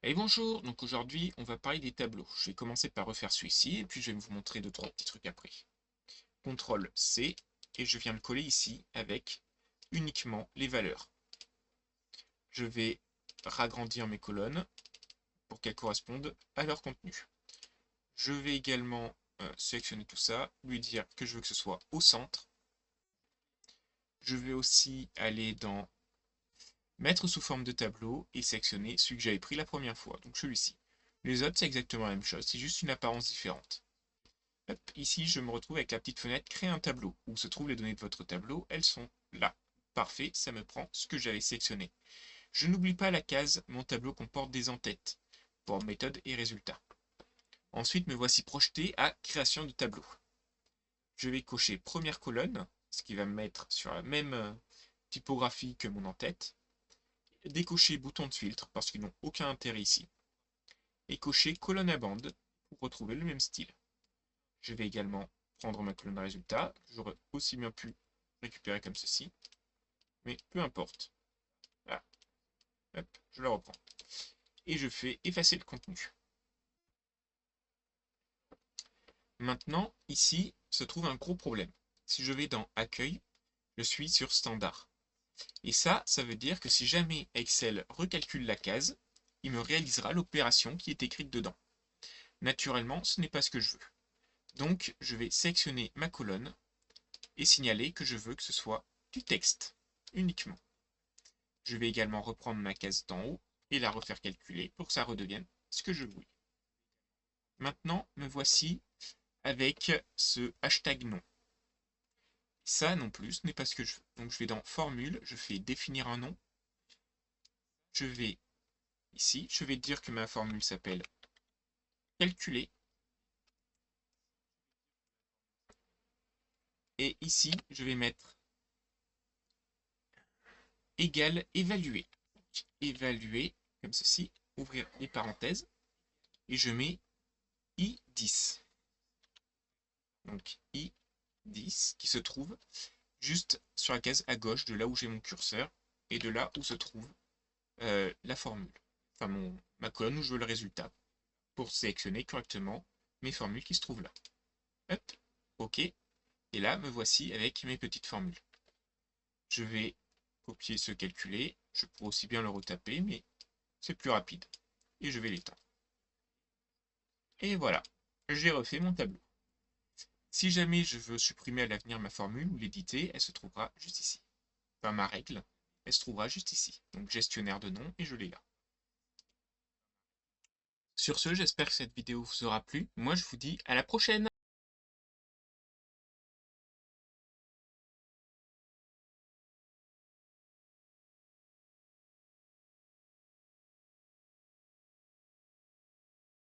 Et bonjour, donc aujourd'hui on va parler des tableaux. Je vais commencer par refaire celui-ci et puis je vais vous montrer deux trois petits trucs après. CTRL C et je viens le coller ici avec uniquement les valeurs. Je vais ragrandir mes colonnes pour qu'elles correspondent à leur contenu. Je vais également sélectionner tout ça, lui dire que je veux que ce soit au centre. Je vais aussi aller dans mettre sous forme de tableau et sélectionner celui que j'avais pris la première fois, donc celui-ci. Les autres c'est exactement la même chose, c'est juste une apparence différente. Hop, ici, je me retrouve avec la petite fenêtre créer un tableau. Où se trouvent les données de votre tableau? Elles sont là. Parfait, ça me prend ce que j'avais sélectionné. Je n'oublie pas la case mon tableau comporte des en-têtes pour méthode et résultat. Ensuite, me voici projeté à création de tableau. Je vais cocher première colonne, ce qui va me mettre sur la même typographie que mon en-tête. Décocher bouton de filtre parce qu'ils n'ont aucun intérêt ici. Et cocher colonne à bande pour retrouver le même style. Je vais également prendre ma colonne résultat. J'aurais aussi bien pu récupérer comme ceci, mais peu importe. Voilà. Hop, je la reprends. Et je fais effacer le contenu. Maintenant, ici se trouve un gros problème. Si je vais dans Accueil, je suis sur Standard. Et ça veut dire que si jamais Excel recalcule la case, il me réalisera l'opération qui est écrite dedans. Naturellement, ce n'est pas ce que je veux. Donc, je vais sélectionner ma colonne et signaler que je veux que ce soit du texte uniquement. Je vais également reprendre ma case d'en haut et la refaire calculer pour que ça redevienne ce que je voulais. Maintenant, me voici avec ce hashtag nom. Ça non plus, ce n'est pas ce que je veux. Donc je vais dans Formule, je fais définir un nom. Je vais ici, je vais dire que ma formule s'appelle calculer. Et ici, je vais mettre égal évaluer. Évaluer, comme ceci, ouvrir les parenthèses, et je mets I10. Donc I10 qui se trouve juste sur la case à gauche de là où j'ai mon curseur et de là où se trouve la formule. Enfin ma colonne où je veux le résultat pour sélectionner correctement mes formules qui se trouvent là. Hop, OK. Et là, me voici avec mes petites formules. Je vais copier ce calculer. Je pourrais aussi bien le retaper, mais c'est plus rapide. Et je vais l'étendre. Et voilà, j'ai refait mon tableau. Si jamais je veux supprimer à l'avenir ma formule ou l'éditer, elle se trouvera juste ici. Enfin, ma règle, elle se trouvera juste ici. Donc gestionnaire de nom et je l'ai là. Sur ce, j'espère que cette vidéo vous aura plu. Moi, je vous dis à la prochaine!